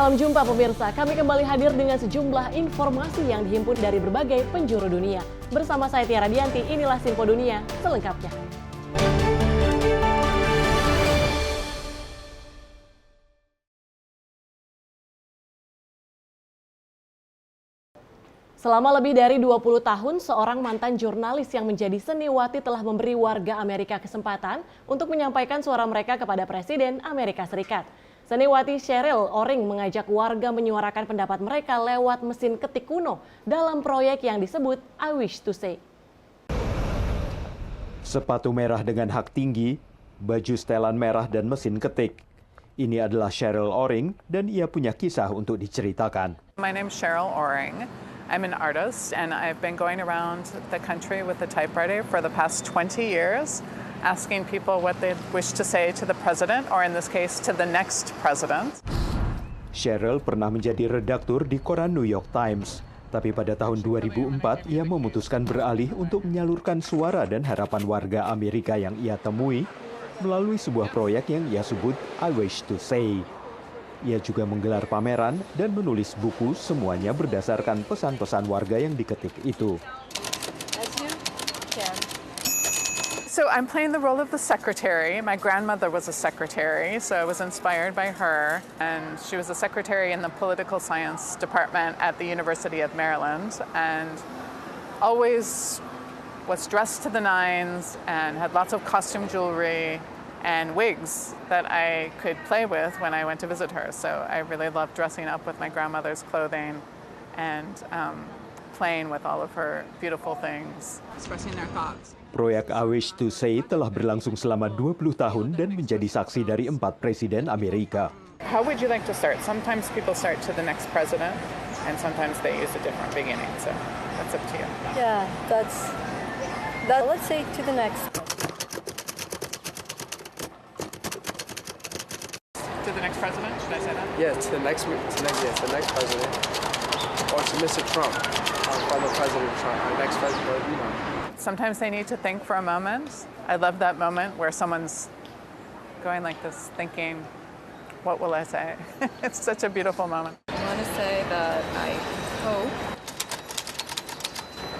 Salam jumpa pemirsa, kami kembali hadir dengan sejumlah informasi yang dihimpun dari berbagai penjuru dunia. Bersama saya Tiara Dianti, inilah Simpo Dunia selengkapnya. Selama lebih dari 20 tahun, seorang mantan jurnalis yang menjadi seniwati telah memberi warga Amerika kesempatan untuk menyampaikan suara mereka kepada Presiden Amerika Serikat. Seniwati Cheryl Oring mengajak warga menyuarakan pendapat mereka lewat mesin ketik kuno dalam proyek yang disebut I Wish to Say. Sepatu merah dengan hak tinggi, baju setelan merah dan mesin ketik. Ini adalah Cheryl Oring dan ia punya kisah untuk diceritakan. My name is Cheryl Oring. I'm an artist and I've been going around the country with a typewriter for the past 20 years. Asking people what they wish to say to the president, or in this case, to the next president. Cheryl pernah menjadi redaktur di koran New York Times, tapi pada tahun 2004 ia memutuskan beralih untuk menyalurkan suara dan harapan warga Amerika yang ia temui melalui sebuah proyek yang ia sebut I Wish to Say. Ia juga menggelar pameran dan menulis buku, semuanya berdasarkan pesan-pesan warga yang diketik itu. So I'm playing the role of the secretary. My grandmother was a secretary, so I was inspired by her. And she was a secretary in the political science department at the University of Maryland, and always was dressed to the nines and had lots of costume jewelry and wigs that I could play with when I went to visit her. So I really loved dressing up with my grandmother's clothing and playing with all of her beautiful things. Expressing their thoughts. Proyek I Wish to Say telah berlangsung selama 20 tahun dan menjadi saksi dari 4 presiden Amerika. How would you like to start? Sometimes people start to the next president, and sometimes they use a different beginning, so that's up to you. Yeah, let's say to the next. To the next president, should I say that? Yeah, to the next president, or to Mr. Trump, former President Trump, our next president, you know. Sometimes they need to think for a moment. I love that moment where someone's going like this, thinking, what will I say? It's such a beautiful moment. I want to say that I hope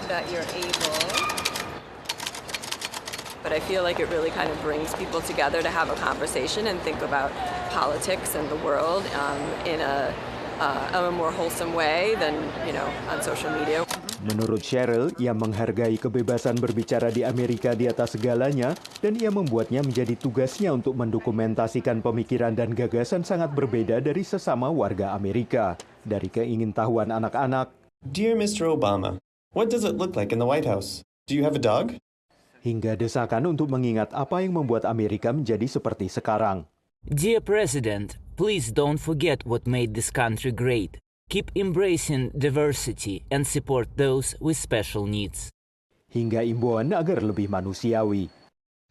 that you're able, but I feel like it really kind of brings people together to have a conversation and think about politics and the world in a more wholesome way than, on social media. Menurut Cheryl, ia menghargai kebebasan berbicara di Amerika di atas segalanya dan ia membuatnya menjadi tugasnya untuk mendokumentasikan pemikiran dan gagasan sangat berbeda dari sesama warga Amerika, dari keingintahuan anak-anak. Dear Mr. Obama, what does it look like in the White House? Do you have a dog? Hingga desakan untuk mengingat apa yang membuat Amerika menjadi seperti sekarang. Dear President, please don't forget what made this country great. Keep embracing diversity and support those with special needs. Hingga imbauan agar lebih manusiawi.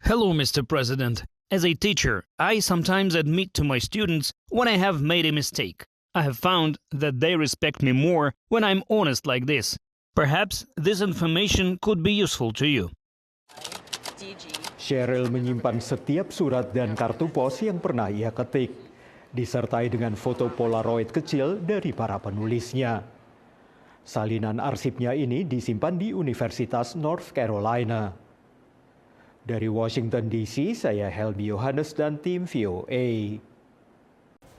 Hello, Mr. President. As a teacher, I sometimes admit to my students when I have made a mistake. I have found that they respect me more when I'm honest like this. Perhaps this information could be useful to you. Cheryl menyimpan setiap surat dan kartu pos yang pernah ia ketik, disertai dengan foto Polaroid kecil dari para penulisnya. Salinan arsipnya ini disimpan di Universitas North Carolina. Dari Washington DC, saya Helmi Yohanes dan tim VOA.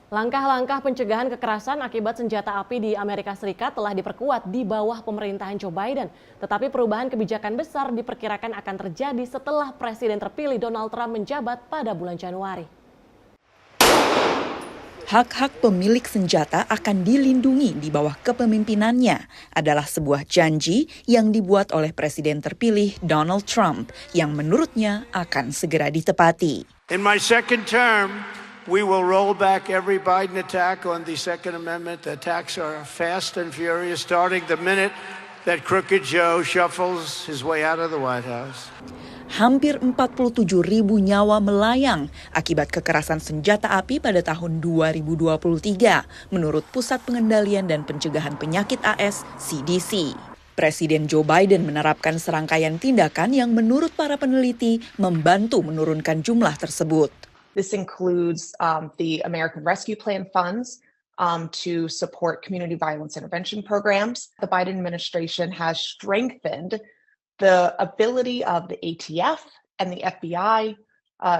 Langkah-langkah pencegahan kekerasan akibat senjata api di Amerika Serikat telah diperkuat di bawah pemerintahan Joe Biden. Tetapi perubahan kebijakan besar diperkirakan akan terjadi setelah Presiden terpilih Donald Trump menjabat pada bulan Januari. Hak-hak pemilik senjata akan dilindungi di bawah kepemimpinannya adalah sebuah janji yang dibuat oleh Presiden terpilih Donald Trump yang menurutnya akan segera ditepati. In my second term, we will roll back every Biden attack on the Second Amendment. The attacks are fast and furious, starting the minute that Crooked Joe shuffles his way out of the White House. Hampir 47.000 nyawa melayang akibat kekerasan senjata api pada tahun 2023, menurut Pusat Pengendalian dan Pencegahan Penyakit AS, CDC. Presiden Joe Biden menerapkan serangkaian tindakan yang menurut para peneliti membantu menurunkan jumlah tersebut. This includes the American Rescue Plan funds, to support community violence intervention programs. The Biden administration has strengthened the ability of the ATF and the FBI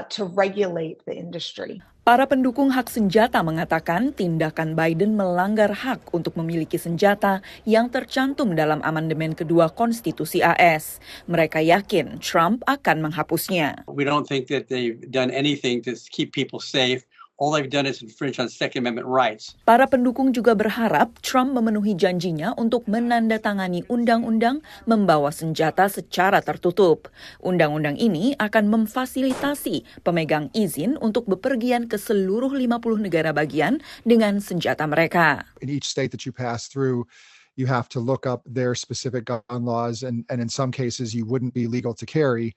to regulate the industry. Para pendukung hak senjata mengatakan tindakan Biden melanggar hak untuk memiliki senjata yang tercantum dalam amandemen kedua Konstitusi AS. Mereka yakin Trump akan menghapusnya. We don't think that they've done anything to keep people safe. All they've done is infringe on Second Amendment rights. Para pendukung juga berharap Trump memenuhi janjinya untuk menandatangani undang-undang membawa senjata secara tertutup. Undang-undang ini akan memfasilitasi pemegang izin untuk bepergian ke seluruh 50 negara bagian dengan senjata mereka. In each state that you pass through, you have to look up their specific gun laws, and in some cases you wouldn't be legal to carry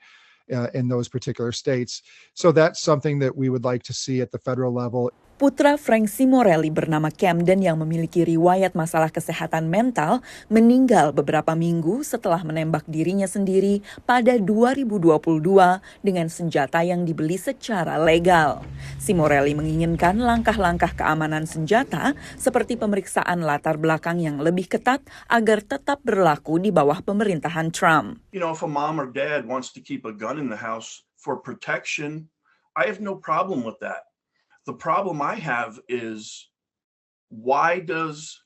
in those particular states. So that's something that we would like to see at the federal level. Putra Frank Simorelli bernama Camden yang memiliki riwayat masalah kesehatan mental meninggal beberapa minggu setelah menembak dirinya sendiri pada 2022 dengan senjata yang dibeli secara legal. Simorelli menginginkan langkah-langkah keamanan senjata seperti pemeriksaan latar belakang yang lebih ketat agar tetap berlaku di bawah pemerintahan Trump. You know, if a mom or dad wants to keep a gun in the house for protection, I have no problem with that. The problem I have is, why does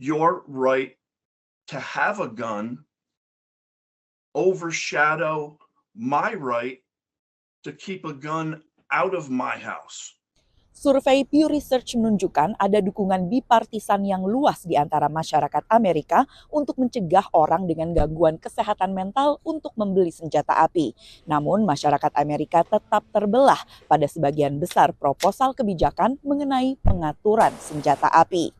your right to have a gun overshadow my right to keep a gun out of my house? Survei Pew Research menunjukkan ada dukungan bipartisan yang luas di antara masyarakat Amerika untuk mencegah orang dengan gangguan kesehatan mental untuk membeli senjata api. Namun masyarakat Amerika tetap terbelah pada sebagian besar proposal kebijakan mengenai pengaturan senjata api.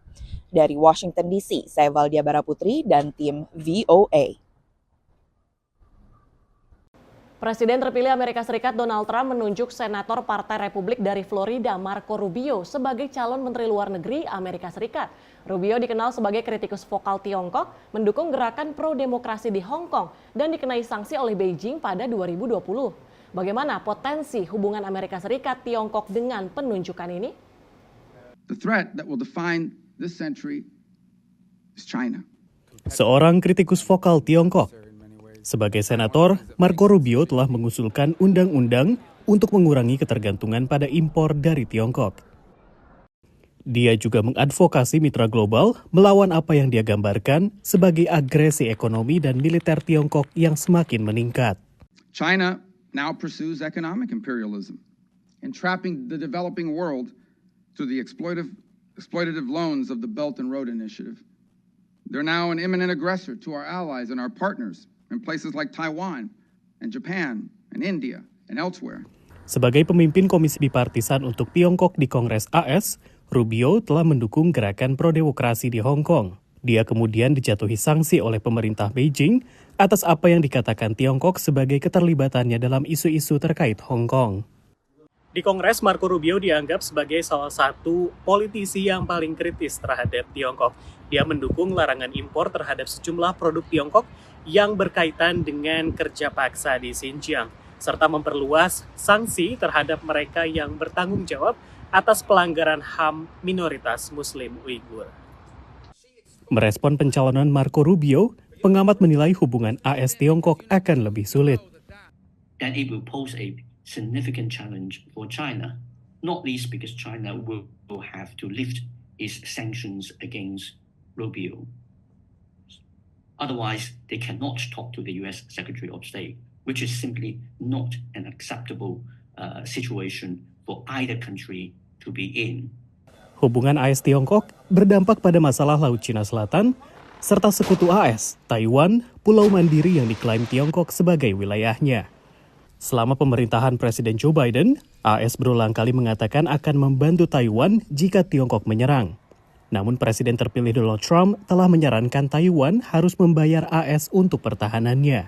Dari Washington DC, saya Valdia Baraputri dan tim VOA. Presiden terpilih Amerika Serikat Donald Trump menunjuk Senator Partai Republik dari Florida Marco Rubio sebagai calon Menteri Luar Negeri Amerika Serikat. Rubio dikenal sebagai kritikus vokal Tiongkok, mendukung gerakan pro-demokrasi di Hong Kong, dan dikenai sanksi oleh Beijing pada 2020. Bagaimana potensi hubungan Amerika Serikat-Tiongkok dengan penunjukan ini? The threat that will define this century is China. Seorang kritikus vokal Tiongkok. Sebagai senator, Marco Rubio telah mengusulkan undang-undang untuk mengurangi ketergantungan pada impor dari Tiongkok. Dia juga mengadvokasi mitra global melawan apa yang dia gambarkan sebagai agresi ekonomi dan militer Tiongkok yang semakin meningkat. China now pursues economic imperialism, entrapping the developing world to the exploitative loans of the Belt and Road Initiative. They're now an imminent aggressor to our allies and our partners in places like Taiwan and Japan and India and elsewhere. Sebagai pemimpin Komisi Bipartisan untuk Tiongkok di Kongres AS, Rubio telah mendukung gerakan pro-demokrasi di Hong Kong. Dia kemudian dijatuhi sanksi oleh pemerintah Beijing atas apa yang dikatakan Tiongkok sebagai keterlibatannya dalam isu-isu terkait Hong Kong. Di Kongres, Marco Rubio dianggap sebagai salah satu politisi yang paling kritis terhadap Tiongkok. Dia mendukung larangan impor terhadap sejumlah produk Tiongkok yang berkaitan dengan kerja paksa di Xinjiang, serta memperluas sanksi terhadap mereka yang bertanggung jawab atas pelanggaran HAM minoritas Muslim Uighur. Merespon pencalonan Marco Rubio, pengamat menilai hubungan AS-Tiongkok akan lebih sulit. That it will pose a significant challenge for China, not least because China will have to lift its sanctions against Rubio. Otherwise, they cannot talk to the U.S. Secretary of State, which is simply not an acceptable situation for either country to be in. Hubungan AS-Tiongkok berdampak pada masalah Laut Cina Selatan, serta sekutu AS, Taiwan, pulau mandiri yang diklaim Tiongkok sebagai wilayahnya. Selama pemerintahan Presiden Joe Biden, AS berulang kali mengatakan akan membantu Taiwan jika Tiongkok menyerang. Namun Presiden terpilih Donald Trump telah menyarankan Taiwan harus membayar AS untuk pertahanannya.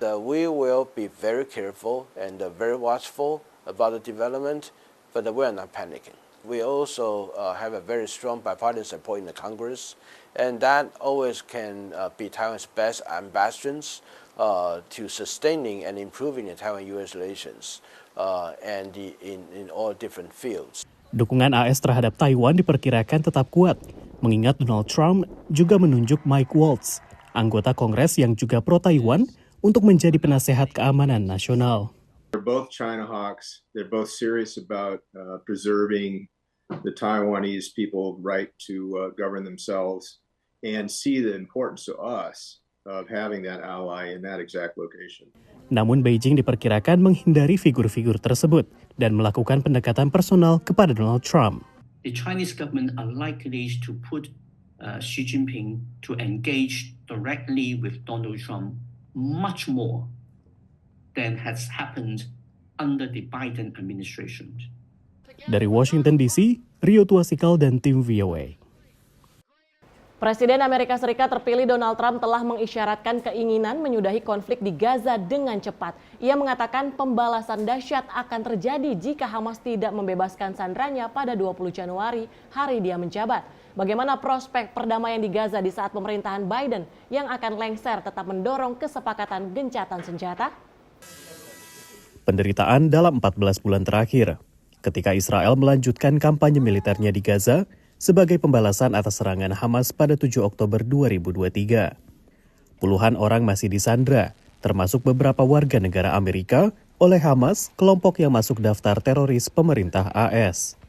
We will be very careful and very watchful about the development, but we are not panicking. We also have a very strong bipartisan support in the Congress, and that always can be Taiwan's best ambassadors to sustaining and improving the Taiwan-U.S. relations and in all different fields. Dukungan AS terhadap Taiwan diperkirakan tetap kuat, mengingat Donald Trump juga menunjuk Mike Waltz, anggota Kongres yang juga pro-Taiwan, untuk menjadi penasehat keamanan nasional. They're both China hawks. They're both serious about preserving the Taiwanese people right to govern themselves and see the importance to us of having that ally in that exact location. Namun Beijing diperkirakan menghindari figur-figur tersebut dan melakukan pendekatan personal kepada Donald Trump. The Chinese government are likely to put Xi Jinping to engage directly with Donald Trump much more than has happened under the Biden administration. Dari Washington DC, Rio Tuasikal dan tim VOA. Presiden Amerika Serikat terpilih Donald Trump telah mengisyaratkan keinginan menyudahi konflik di Gaza dengan cepat. Ia mengatakan pembalasan dahsyat akan terjadi jika Hamas tidak membebaskan sandranya pada 20 Januari, hari dia menjabat. Bagaimana prospek perdamaian di Gaza di saat pemerintahan Biden yang akan lengser tetap mendorong kesepakatan gencatan senjata? Penderitaan dalam 14 bulan terakhir, ketika Israel melanjutkan kampanye militernya di Gaza sebagai pembalasan atas serangan Hamas pada 7 Oktober 2023. Puluhan orang masih disandra, termasuk beberapa warga negara Amerika, oleh Hamas, kelompok yang masuk daftar teroris pemerintah AS.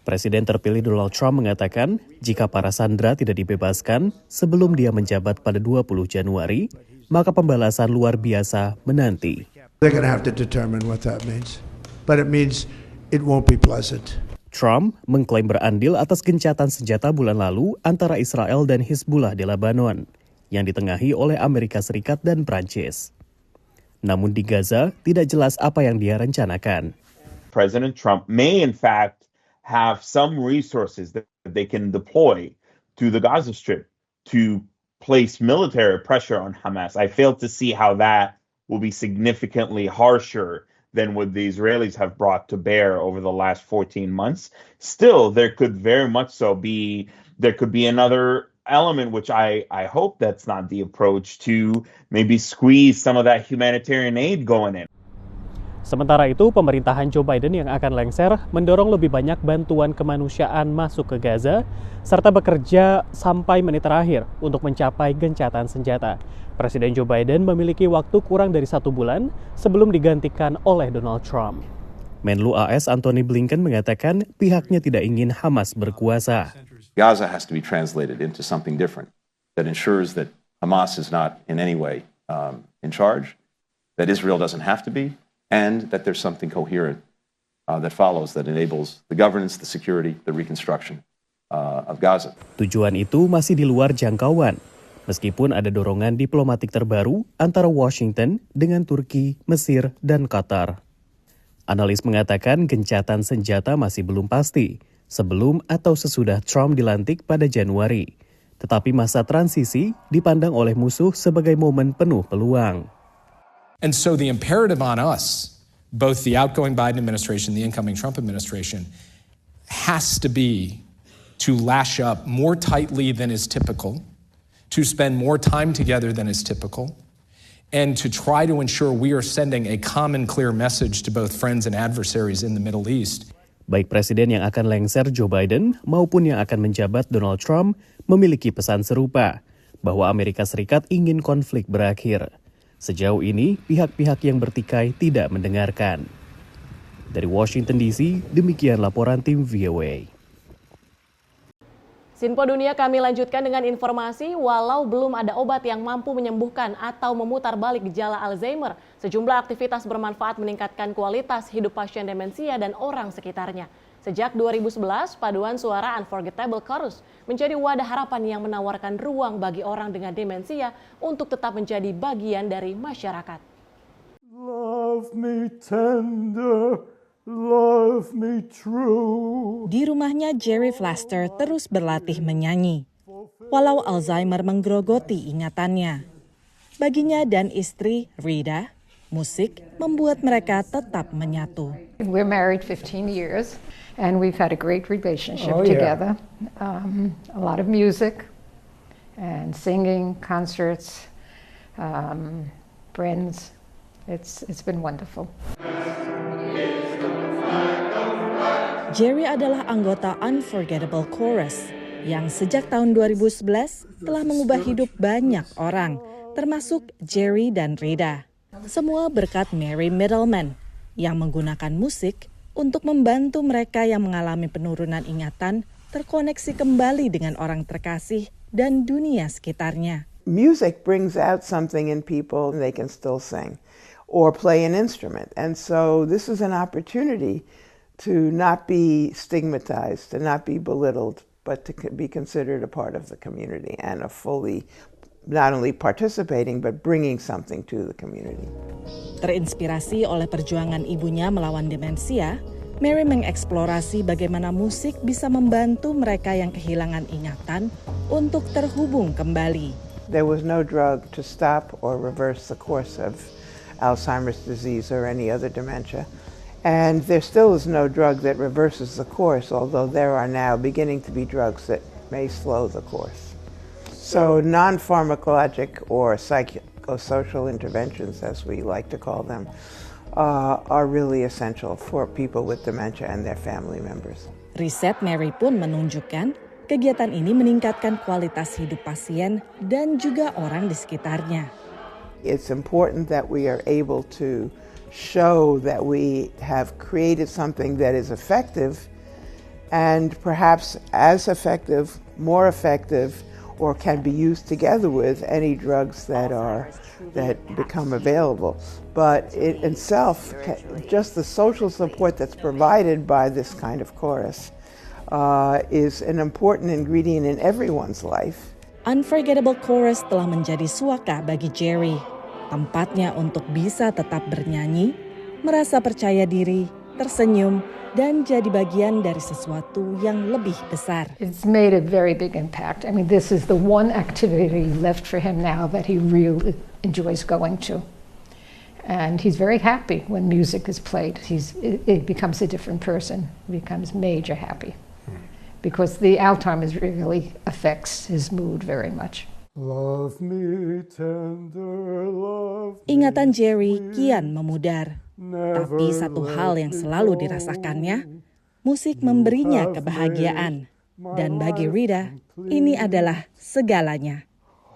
Presiden terpilih Donald Trump mengatakan jika para sandera tidak dibebaskan sebelum dia menjabat pada 20 Januari, maka pembalasan luar biasa menanti. They're going to have to determine what that means. But it means it won't be pleasant. Trump mengklaim berandil atas gencatan senjata bulan lalu antara Israel dan Hizbullah di Lebanon, yang ditengahi oleh Amerika Serikat dan Prancis. Namun di Gaza tidak jelas apa yang dia rencanakan. President Trump may in fact have some resources that they can deploy to the Gaza Strip to place military pressure on Hamas. I fail to see how that will be significantly harsher than what the Israelis have brought to bear over the last 14 months. Still, there could very much so be, there could be another element, which I hope that's not the approach, to maybe squeeze some of that humanitarian aid going in. Sementara itu, pemerintahan Joe Biden yang akan lengser mendorong lebih banyak bantuan kemanusiaan masuk ke Gaza, serta bekerja sampai menit terakhir untuk mencapai gencatan senjata. Presiden Joe Biden memiliki waktu kurang dari 1 bulan sebelum digantikan oleh Donald Trump. Menlu AS Antony Blinken mengatakan pihaknya tidak ingin Hamas berkuasa. Gaza has to be translated into something different that ensures that Hamas is not in any way in charge, that Israel doesn't have to be, and that there's something coherent that follows that enables the governance, the security, the reconstruction of Gaza. Tujuan itu masih di luar jangkauan, meskipun ada dorongan diplomatik terbaru antara Washington dengan Turki, Mesir, dan Qatar. Analis mengatakan gencatan senjata masih belum pasti sebelum atau sesudah Trump dilantik pada Januari. Tetapi masa transisi dipandang oleh musuh sebagai momen penuh peluang. And so the imperative on us, both the outgoing Biden administration, the incoming Trump administration, has to be to lash up more tightly than is typical, to spend more time together than is typical, and to try to ensure we are sending a common, clear message to both friends and adversaries in the Middle East. Baik presiden yang akan lengser Joe Biden maupun yang akan menjabat Donald Trump memiliki pesan serupa, bahwa Amerika Serikat ingin konflik berakhir. Sejauh ini, pihak-pihak yang bertikai tidak mendengarkan. Dari Washington DC, demikian laporan tim VOA. Sinpo Dunia kami lanjutkan dengan informasi, walau belum ada obat yang mampu menyembuhkan atau memutar balik gejala Alzheimer, sejumlah aktivitas bermanfaat meningkatkan kualitas hidup pasien demensia dan orang sekitarnya. Sejak 2011, paduan suara Unforgettable Chorus menjadi wadah harapan yang menawarkan ruang bagi orang dengan demensia untuk tetap menjadi bagian dari masyarakat. Love me tender, love me true. Di rumahnya, Jerry Flaster terus berlatih menyanyi, walau Alzheimer menggerogoti ingatannya. Baginya dan istri, Rita, musik membuat mereka tetap menyatu. We're married 15 years. And we've had a great relationship together. A lot of music and singing, concerts, friends. It's been wonderful. Jerry adalah anggota Unforgettable Chorus yang sejak tahun 2011 telah mengubah hidup banyak orang, termasuk Jerry dan Rida. Semua berkat Mary Middleman yang menggunakan musik untuk membantu mereka yang mengalami penurunan ingatan terkoneksi kembali dengan orang terkasih dan dunia sekitarnya. Music brings out something in people, they can still sing or play an instrument. And so this is an opportunity to not be stigmatized, to not be belittled, but to be considered a part of the community and a fully, not only participating, but bringing something to the community. Terinspirasi oleh perjuangan ibunya melawan demensia, Mary mengeksplorasi bagaimana musik bisa membantu mereka yang kehilangan ingatan untuk terhubung kembali. There was no drug to stop or reverse the course of Alzheimer's disease or any other dementia. And there still is no drug that reverses the course, although there are now beginning to be drugs that may slow the course. So non-pharmacologic or psychosocial interventions, as we like to call them, are really essential for people with dementia and their family members. Riset Mary pun menunjukkan kegiatan ini meningkatkan kualitas hidup pasien dan juga orang di sekitarnya. It's important that we are able to show that we have created something that is effective and perhaps as effective, more effective, or can be used together with any drugs that become available. But it itself, just the social support that's provided by this kind of chorus is an important ingredient in everyone's life. Unforgettable Chorus telah menjadi suaka bagi Jerry. Tempatnya untuk bisa tetap bernyanyi, merasa percaya diri, tersenyum, dan jadi bagian dari sesuatu yang lebih besar. It's made a very big impact. I mean, this is the one activity left for him now that he really enjoys going to. And he's very happy when music is played. It becomes a different person. He becomes major happy. Because the Alzheimer's really affects his mood very much. Love me tender, love me. Ingatan Jerry kian memudar. Tapi satu hal yang selalu dirasakannya, musik memberinya kebahagiaan. Dan bagi Rida, ini adalah segalanya.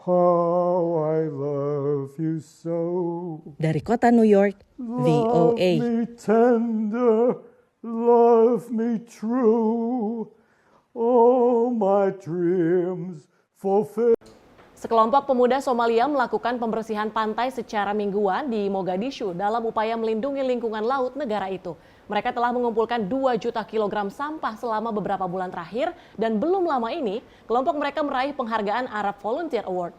How I love you so. Dari kota New York, VOA. Love me tender, love me true. All my dreams fulfill. Sekelompok pemuda Somalia melakukan pembersihan pantai secara mingguan di Mogadishu dalam upaya melindungi lingkungan laut negara itu. Mereka telah mengumpulkan 2 juta kilogram sampah selama beberapa bulan terakhir dan belum lama ini kelompok mereka meraih penghargaan Arab Volunteer Award.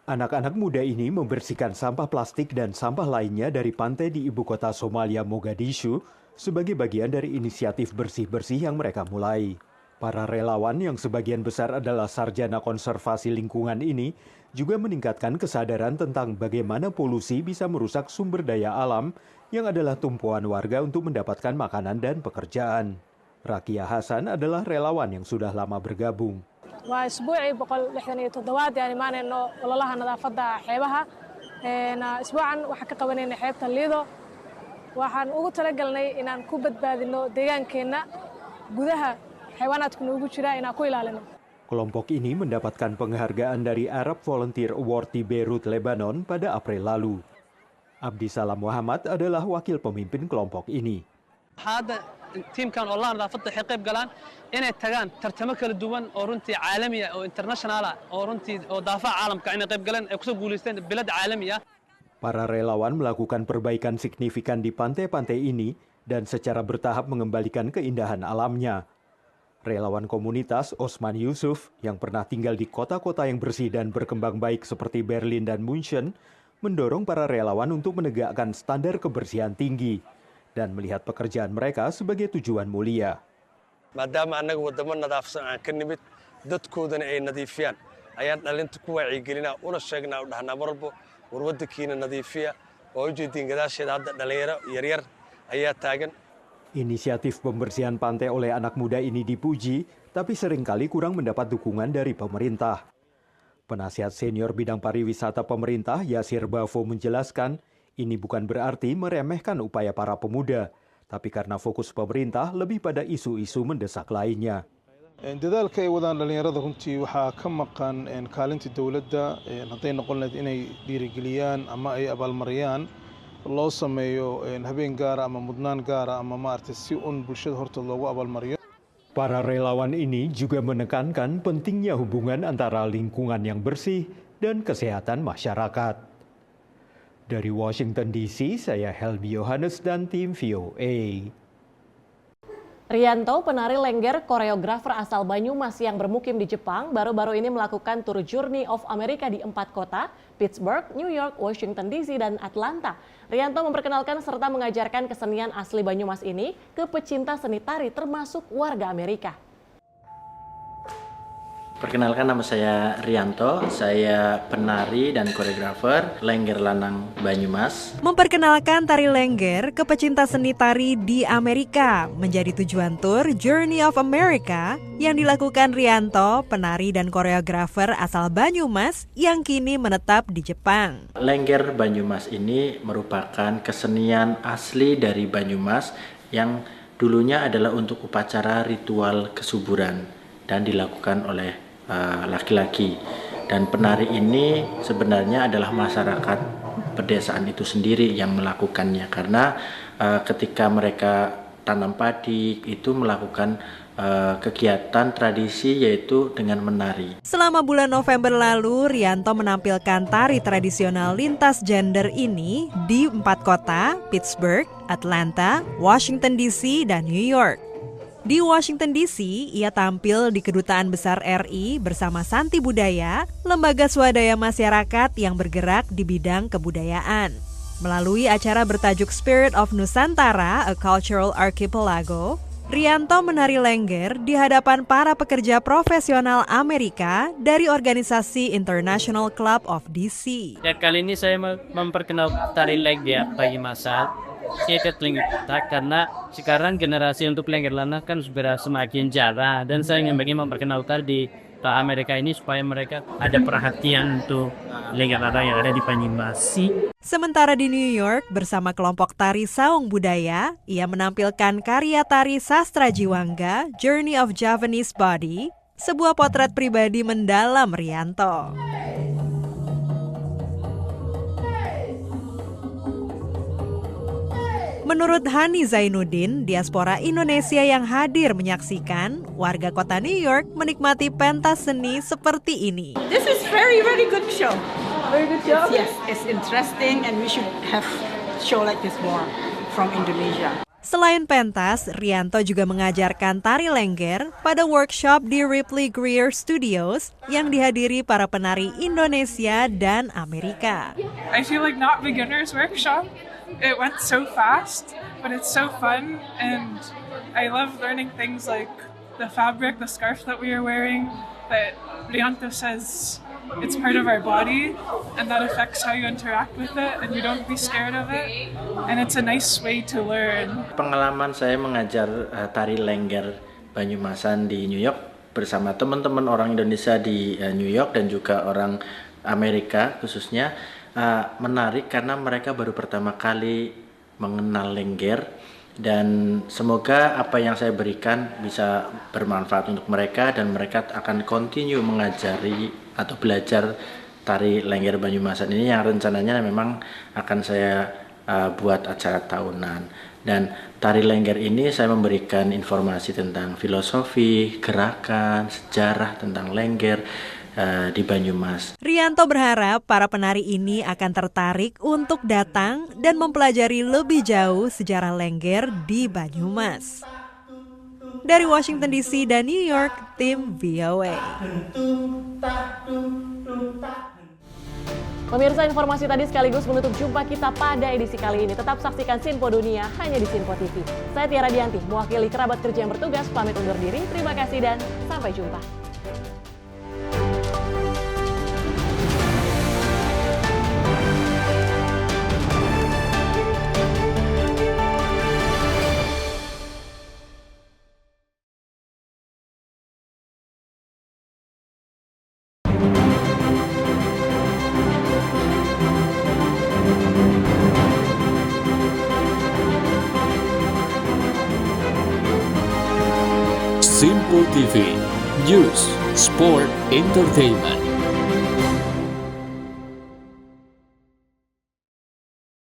Anak-anak muda ini membersihkan sampah plastik dan sampah lainnya dari pantai di ibu kota Somalia, Mogadishu, sebagai bagian dari inisiatif bersih-bersih yang mereka mulai. Para relawan yang sebagian besar adalah sarjana konservasi lingkungan ini juga meningkatkan kesadaran tentang bagaimana polusi bisa merusak sumber daya alam yang adalah tumpuan warga untuk mendapatkan makanan dan pekerjaan. Rakia Hasan adalah relawan yang sudah lama bergabung. وأسبوعي بقول 67 يعني معنا إنه والله نظافة حيبها أسبوعا وحكي قوانين حيبة الليدو وحن ugu talagalnay inaan ku badbaadino deegaankeena gudaha xayawaanaadku noogu jira inaan ku ilaalino. Kelompok ini mendapatkan penghargaan dari Arab Volunteer Award di Beirut, Lebanon pada April lalu. Abdi Salam Muhammad adalah wakil pemimpin kelompok ini. tiimkan oo la nadaafadda waxay qayb galaan inay tagaan tartamo kala duwan oo runtii caalami ah oo international ah oo runtii oo daafaca caalamka inay qayb galeen ay kusoo guulaysteen bilad caalami ah. Para relawan melakukan perbaikan signifikan di pantai-pantai ini dan secara bertahap mengembalikan keindahan alamnya. Relawan komunitas Osman Yusuf yang pernah tinggal di kota-kota yang bersih dan berkembang baik seperti Berlin dan München mendorong para relawan untuk menegakkan standar kebersihan tinggi dan melihat pekerjaan mereka sebagai tujuan mulia. Maadaama annaga wadamo nadaafsan aan ka nimid dadkoodana ay nadiifiyaan ayaan dhalinta ku wacyigelinaa una sheegnaa u dhahnaa mar walbo war waddankiina nadiifiya oo ujeediin gadaasheeda hadda dhalinyaro yaryar ayaa taagan. Inisiatif pembersihan pantai oleh anak muda ini dipuji, tapi seringkali kurang mendapat dukungan dari pemerintah. Penasihat senior bidang pariwisata pemerintah Yasir Bafo menjelaskan, ini bukan berarti meremehkan upaya para pemuda, tapi karena fokus pemerintah lebih pada isu-isu mendesak lainnya. dadaalka ay wadaan dhalinyarada runtii waxaa ka maqan kaalinta dowladda hadday noqon lahayd inay dhiirigeliyaan ama ay abaalmariyaan loo sameeyo habeen gaara ama mudnaan gaara ama maaragtay si bulshada hortood loogu abaalmariyo. Para relawan ini juga menekankan pentingnya hubungan antara lingkungan yang bersih dan kesehatan masyarakat. Dari Washington DC, saya Helmi Yohanes dan tim VOA. Rianto, penari lengger koreografer asal Banyumas yang bermukim di Jepang, baru-baru ini melakukan tur Journey of America di 4 kota, Pittsburgh, New York, Washington DC, dan Atlanta. Rianto memperkenalkan serta mengajarkan kesenian asli Banyumas ini ke pecinta seni tari termasuk warga Amerika. Perkenalkan, nama saya Rianto, saya penari dan koreografer Lengger Lanang Banyumas. Memperkenalkan tari lengger ke pecinta seni tari di Amerika menjadi tujuan tur Journey of America yang dilakukan Rianto, penari dan koreografer asal Banyumas yang kini menetap di Jepang. Lengger Banyumas ini merupakan kesenian asli dari Banyumas yang dulunya adalah untuk upacara ritual kesuburan dan dilakukan oleh laki-laki, dan penari ini sebenarnya adalah masyarakat pedesaan itu sendiri yang melakukannya, karena ketika mereka tanam padi itu melakukan kegiatan tradisi yaitu dengan menari. Selama bulan November lalu, Rianto menampilkan tari tradisional lintas gender ini di 4 kota, Pittsburgh, Atlanta, Washington DC, dan New York. Di Washington DC, ia tampil di Kedutaan Besar RI bersama Santi Budaya, lembaga swadaya masyarakat yang bergerak di bidang kebudayaan. Melalui acara bertajuk Spirit of Nusantara, A Cultural Archipelago, Rianto menari lengger di hadapan para pekerja profesional Amerika dari organisasi International Club of DC. Ya, kali ini saya memperkenalkan tari lengger bagi masyarakat. Karena sekarang generasi untuk lengger lanang kan sudah semakin jarang, dan saya ingin memperkenalkan di Amerika ini supaya mereka ada perhatian untuk lengger lanang yang ada di Banyumas. Sementara di New York bersama kelompok tari Saung Budaya, ia menampilkan karya tari sastra Jiwangga, Journey of Javanese Body, sebuah potret pribadi mendalam Rianto. Menurut Hani Zainuddin, diaspora Indonesia yang hadir menyaksikan, warga kota New York menikmati pentas seni seperti ini. This is very good show. Very good show? Yes, it's interesting and we should have show like this more from Indonesia. Selain pentas, Rianto juga mengajarkan tari lengger pada workshop di Ripley Greer Studios yang dihadiri para penari Indonesia dan Amerika. I feel like not beginners workshop. It went so fast, but it's so fun, and I love learning things like the fabric, the scarf that we are wearing, that Rianto says it's part of our body, and that affects how you interact with it, and you don't be scared of it, and it's a nice way to learn. Pengalaman saya mengajar tari lengger Banyumasan di New York bersama teman-teman orang Indonesia di New York dan juga orang Amerika khususnya, menarik karena mereka baru pertama kali mengenal lengger, dan semoga apa yang saya berikan bisa bermanfaat untuk mereka dan mereka akan continue mengajari atau belajar tari lengger Banyumasan ini yang rencananya memang akan saya buat acara tahunan. Dan tari lengger ini saya memberikan informasi tentang filosofi, gerakan, sejarah tentang lengger di Banyumas. Rianto berharap para penari ini akan tertarik untuk datang dan mempelajari lebih jauh sejarah lengger di Banyumas. Dari Washington DC dan New York, tim VOA. Pemirsa, informasi tadi sekaligus menutup jumpa kita pada edisi kali ini. Tetap saksikan Sinpo Dunia hanya di Sinpo TV. Saya Tiara Dianti, mewakili kerabat kerja yang bertugas, pamit undur diri. Terima kasih dan sampai jumpa. Simple TV, News, Sport, Entertainment.